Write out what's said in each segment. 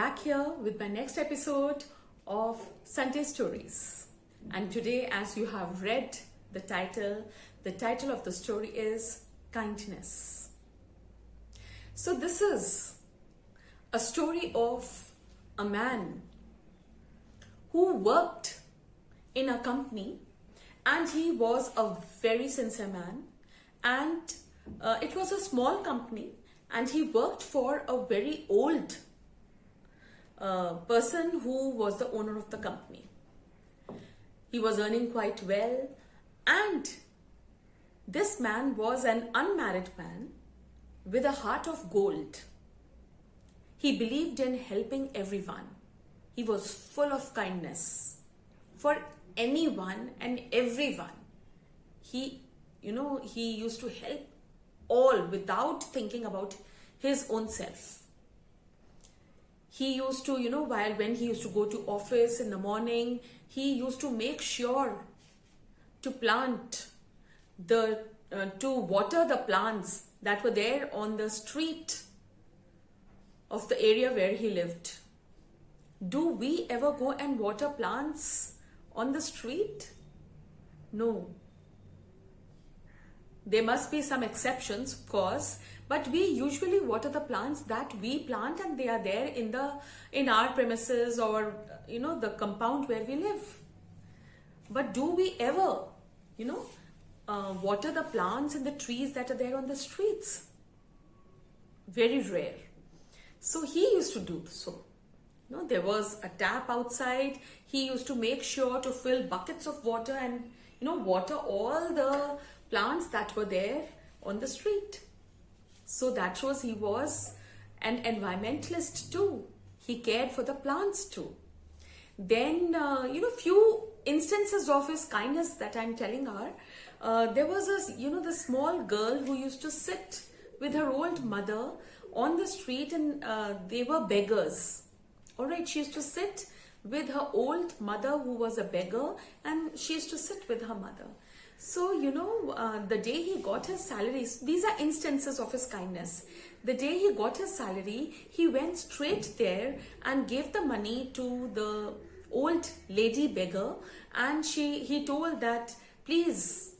back here with my next episode of Sunday Stories. And today, as you have read the title of the story is Kindness. So this is a story of a man who worked in a company, and he was a very sincere man, and it was a small company, and he worked for a very old person who was the owner of the company. He was earning quite well, and this man was an unmarried man with a heart of gold. He believed in helping everyone. He was full of kindness for anyone and everyone. He used to help all without thinking about his own self. He used to, when he used to go to office in the morning, he used to make sure to water the plants that were there on the street of the area where he lived. Do we ever go and water plants on the street? No. There must be some exceptions, of course, but we usually water the plants that we plant, and they are there in our premises or the compound where we live. But do we ever water the plants and the trees that are there on the streets? Very rare. So he used to do so. There was a tap outside. He used to make sure to fill buckets of water and water all the plants that were there on the street. So that shows he was an environmentalist too. He cared for the plants too. Then few instances of his kindness that I'm telling are, there was the small girl who used to sit with her old mother on the street, and they were beggars. All right, she used to sit with her old mother who was a beggar, and she used to sit with her mother. So, the day he got his salary, these are instances of his kindness. The day he got his salary, he went straight there and gave the money to the old lady beggar, and he told that please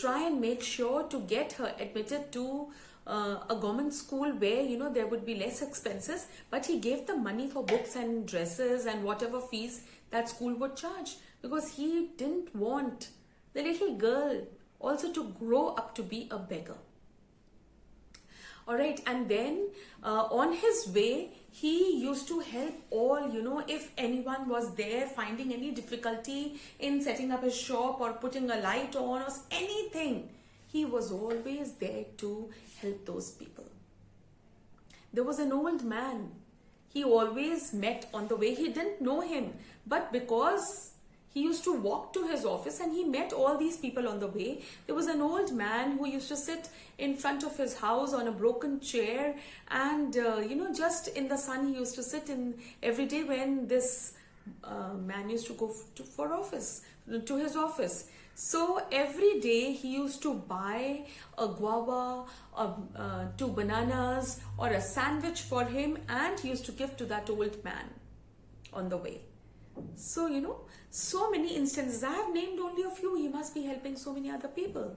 try and make sure to get her admitted to a government school where there would be less expenses, but he gave the money for books and dresses and whatever fees that school would charge, because he didn't want the little girl also to grow up to be a beggar. All right, and then on his way, he used to help all, if anyone was there finding any difficulty in setting up his shop or putting a light on or anything, he was always there to help those people. There was an old man he always met on the way. He didn't know him, but because he used to walk to his office and he met all these people on the way. There was an old man who used to sit in front of his house on a broken chair, and just in the sun he used to sit in every day when this man used to go to his office. So every day he used to buy a guava, 2 bananas or a sandwich for him, and he used to give to that old man on the way. So, so many instances. I have named only a few. He must be helping so many other people.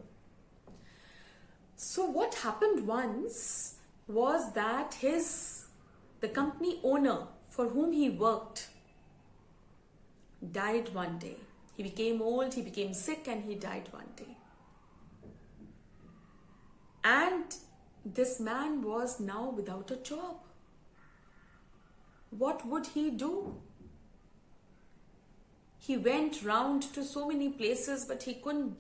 So what happened once was that the company owner for whom he worked died one day. He became old, he became sick, and he died one day. And this man was now without a job. What would he do? He went round to so many places, but he couldn't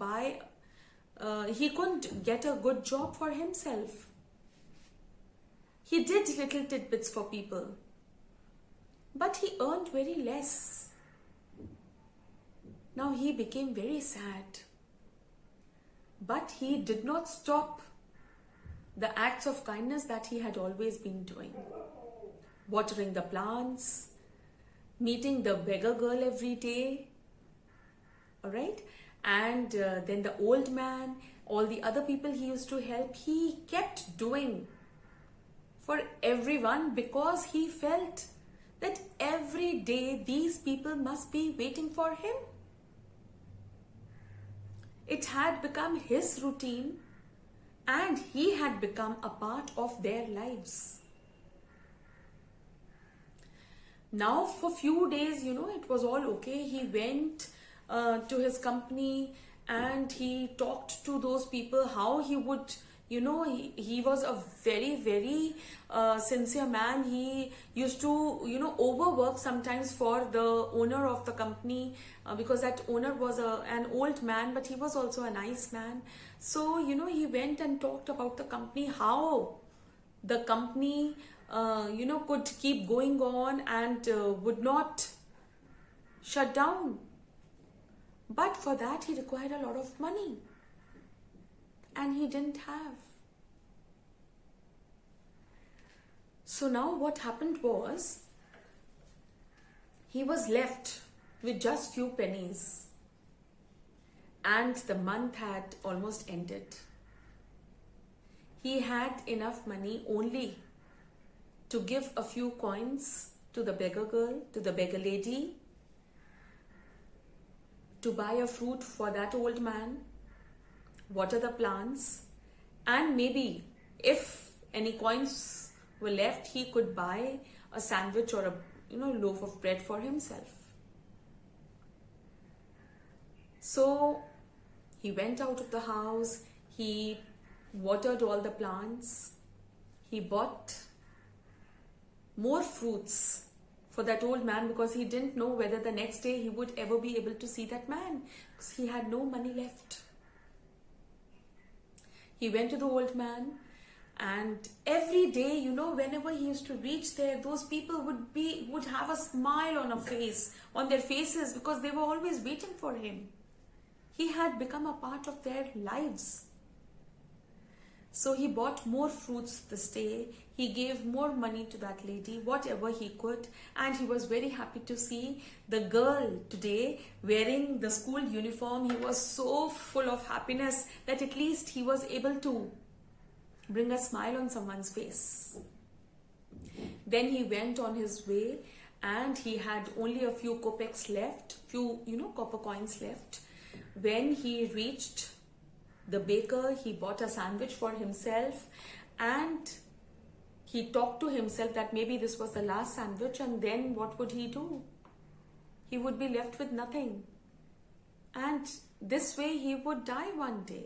get a good job for himself. He did little tidbits for people, but he earned very less. Now he became very sad, but he did not stop the acts of kindness that he had always been doing. Watering the plants, meeting the beggar girl every day, all right? And then the old man, all the other people he used to help, he kept doing for everyone, because he felt that every day these people must be waiting for him. It had become his routine, and he had become a part of their lives. Now for few days, it was all okay. He went to his company and he talked to those people how he would, he was a very, very sincere man. He used to, overwork sometimes for the owner of the company, because that owner was an old man, but he was also a nice man. So, he went and talked about the company, how the company, could keep going on and would not shut down. But for that, he required a lot of money. And he didn't have. So now what happened was, he was left with just few pennies. And the month had almost ended. He had enough money only to give a few coins to the beggar girl, to the beggar lady, to buy a fruit for that old man, water the plants, and maybe if any coins were left, he could buy a sandwich or a loaf of bread for himself. So he went out of the house, he watered all the plants, he bought more fruits for that old man, because he didn't know whether the next day he would ever be able to see that man, because he had no money left. He went to the old man, and every day, whenever he used to reach there, those people would have a smile on their faces, because they were always waiting for him. He had become a part of their lives. So he bought more fruits this day. He gave more money to that lady, whatever he could. And he was very happy to see the girl today wearing the school uniform. He was so full of happiness that at least he was able to bring a smile on someone's face. Then he went on his way, and he had only a few kopecks left, copper coins left. When he reached the baker, he bought a sandwich for himself, and he talked to himself that maybe this was the last sandwich, and then what would he do? He would be left with nothing. And this way he would die one day.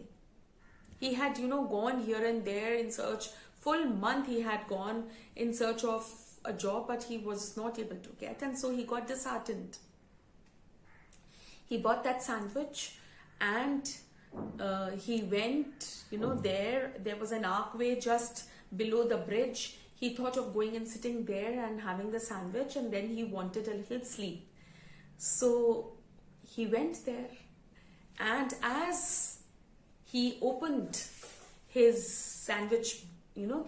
He had, gone here and there in search, full month he had gone in search of a job, but he was not able to get, and so he got disheartened. He bought that sandwich, and he went, there was an archway just below the bridge. He thought of going and sitting there and having the sandwich, and then he wanted a little sleep. So he went there, and as he opened his sandwich,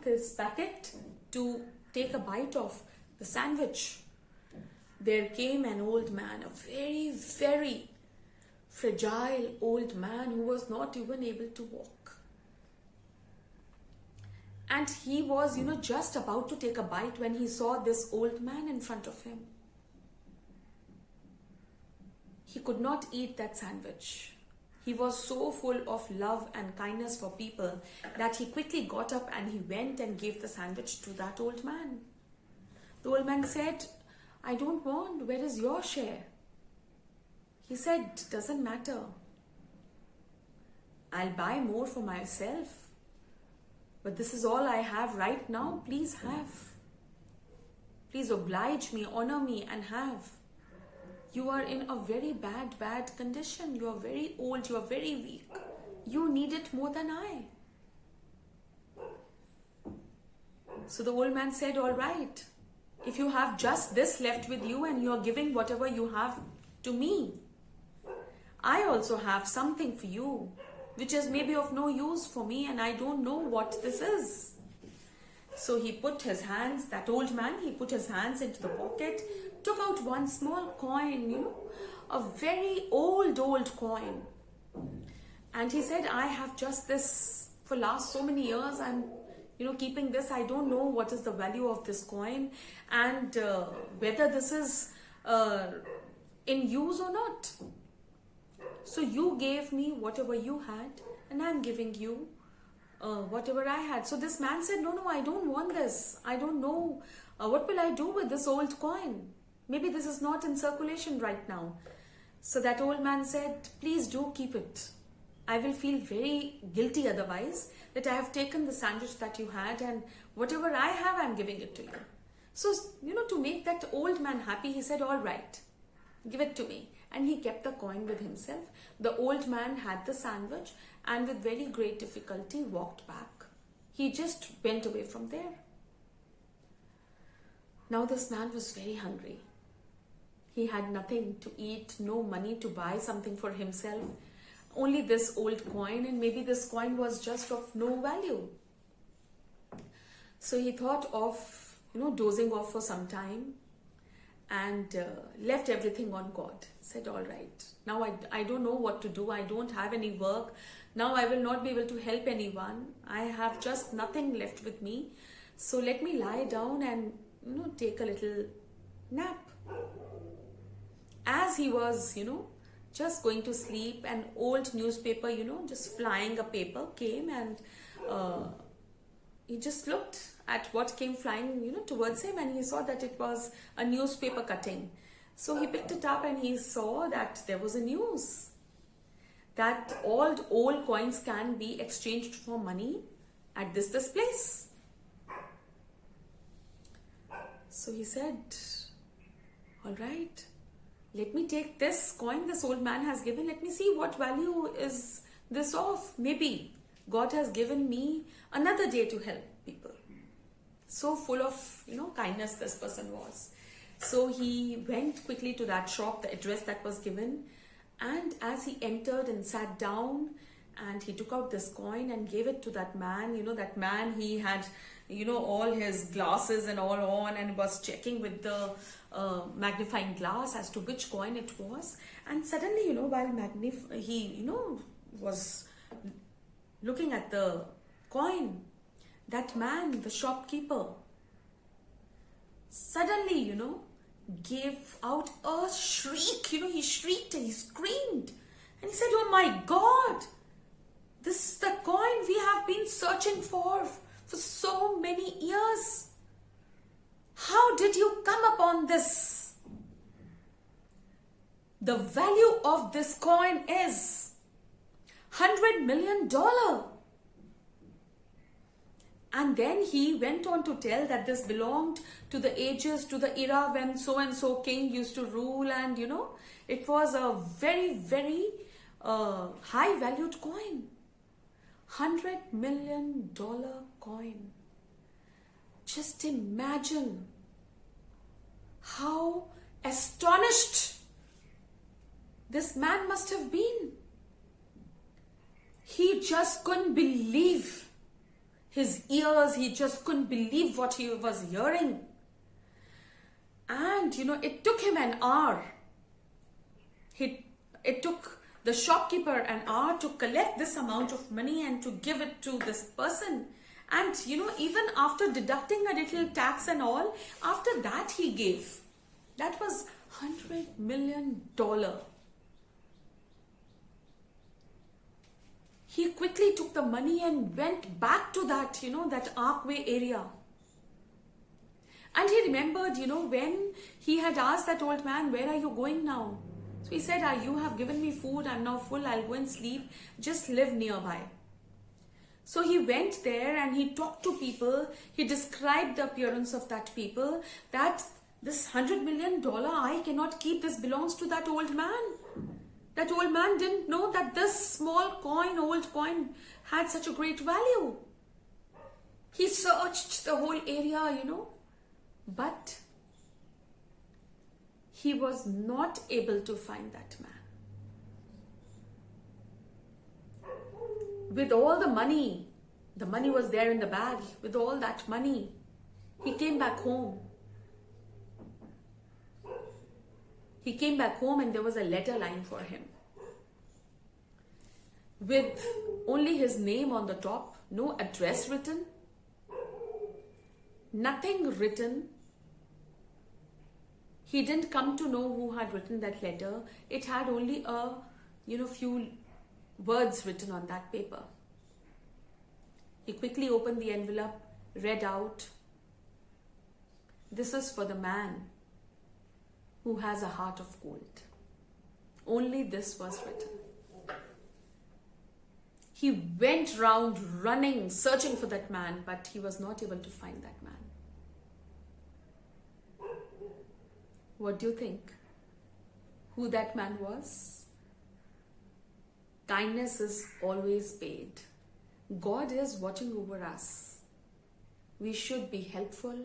this packet to take a bite of the sandwich, there came an old man, a very, very fragile old man who was not even able to walk. And he was, just about to take a bite when he saw this old man in front of him. He could not eat that sandwich. He was so full of love and kindness for people that he quickly got up and he went and gave the sandwich to that old man. The old man said, "I don't want. Where is your share?" He said, "Doesn't matter. I'll buy more for myself. But this is all I have right now. Please have. Please oblige me, honor me, and have. You are in a very bad condition. You are very old. You are very weak. You need it more than I." So the old man said, "All right. If you have just this left with you and you are giving whatever you have to me, I also have something for you, which is maybe of no use for me, and I don't know what this is." So he put his hands, that old man, he put his hands into the pocket, took out one small coin, a very old coin. And he said, "I have just this for last so many years. I'm keeping this. I don't know what is the value of this coin, and whether this is in use or not. So you gave me whatever you had, and I'm giving you whatever I had. So this man said, no, I don't want this. I don't know. What will I do with this old coin? Maybe this is not in circulation right now. So that old man said, please do keep it. I will feel very guilty otherwise that I have taken the sandwich that you had, and whatever I have, I'm giving it to you. So, to make that old man happy, he said, all right, give it to me. And he kept the coin with himself. The old man had the sandwich and with very great difficulty walked back. He just went away from there. Now this man was very hungry. He had nothing to eat, no money to buy something for himself. Only this old coin, and maybe this coin was just of no value. So he thought of, dozing off for some time, and left everything on God. Said, all right, now I don't know what to do. I don't have any work. Now I will not be able to help anyone. I have just nothing left with me. So let me lie down and, take a little nap. As he was, just going to sleep, an old newspaper, just flying a paper came, and he just looked at what came flying, towards him, and he saw that it was a newspaper cutting. So he picked it up and he saw that there was a news that all old coins can be exchanged for money at this place. So he said, all right, let me take this coin this old man has given. Let me see what value is this of. Maybe God has given me another day to help people. So full of, kindness this person was. So he went quickly to that shop, the address that was given. And as he entered and sat down, and he took out this coin and gave it to that man. That man, he had, all his glasses and all on, and was checking with the magnifying glass as to which coin it was. And suddenly, while he, was looking at the coin, that man, the shopkeeper, suddenly, gave out a shriek. He shrieked and he screamed. And he said, oh my God, this is the coin we have been searching for so many years. How did you come upon this? The value of this coin is $100 million. And then he went on to tell that this belonged to the ages, to the era when so-and-so king used to rule, and it was a very, very high valued coin. $100 million coin. Just imagine how astonished this man must have been. He just couldn't believe his ears. He just couldn't believe what he was hearing. And, it took him an hour. It took the shopkeeper an hour to collect this amount of money and to give it to this person. And, even after deducting a little tax and all, after that he gave. That was $100 million. He quickly took the money and went back to that, that Arkway area. And he remembered, when he had asked that old man, where are you going now? So he said, you have given me food, I'm now full, I'll go and sleep, just live nearby. So he went there and he talked to people. He described the appearance of that people, that this $100 million, I cannot keep, this belongs to that old man. That old man didn't know that this small coin, old coin, had such a great value. He searched the whole area, but he was not able to find that man. With all the money was there in the bag. With all that money, he came back home. He came back home and there was a letter lying for him, with only his name on the top, no address written, nothing written. He didn't come to know who had written that letter. It had only a few words written on that paper. He quickly opened the envelope, read out, "This is for the man who has a heart of gold." Only this was written. He went round running, searching for that man, but he was not able to find that man. What do you think? Who that man was? Kindness is always paid. God is watching over us. We should be helpful.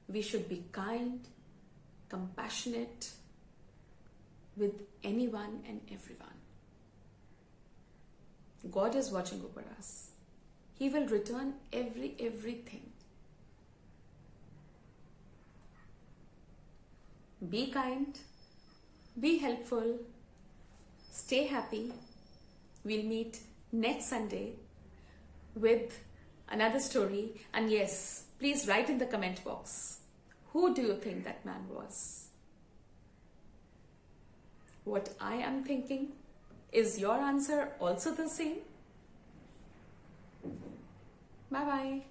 We should be kind, compassionate with anyone and everyone. God is watching over us. He will return everything. Be kind, be helpful, stay happy. We'll meet next Sunday with another story. And yes, please write in the comment box, who do you think that man was? What I am thinking. Is your answer also the same? Bye-bye.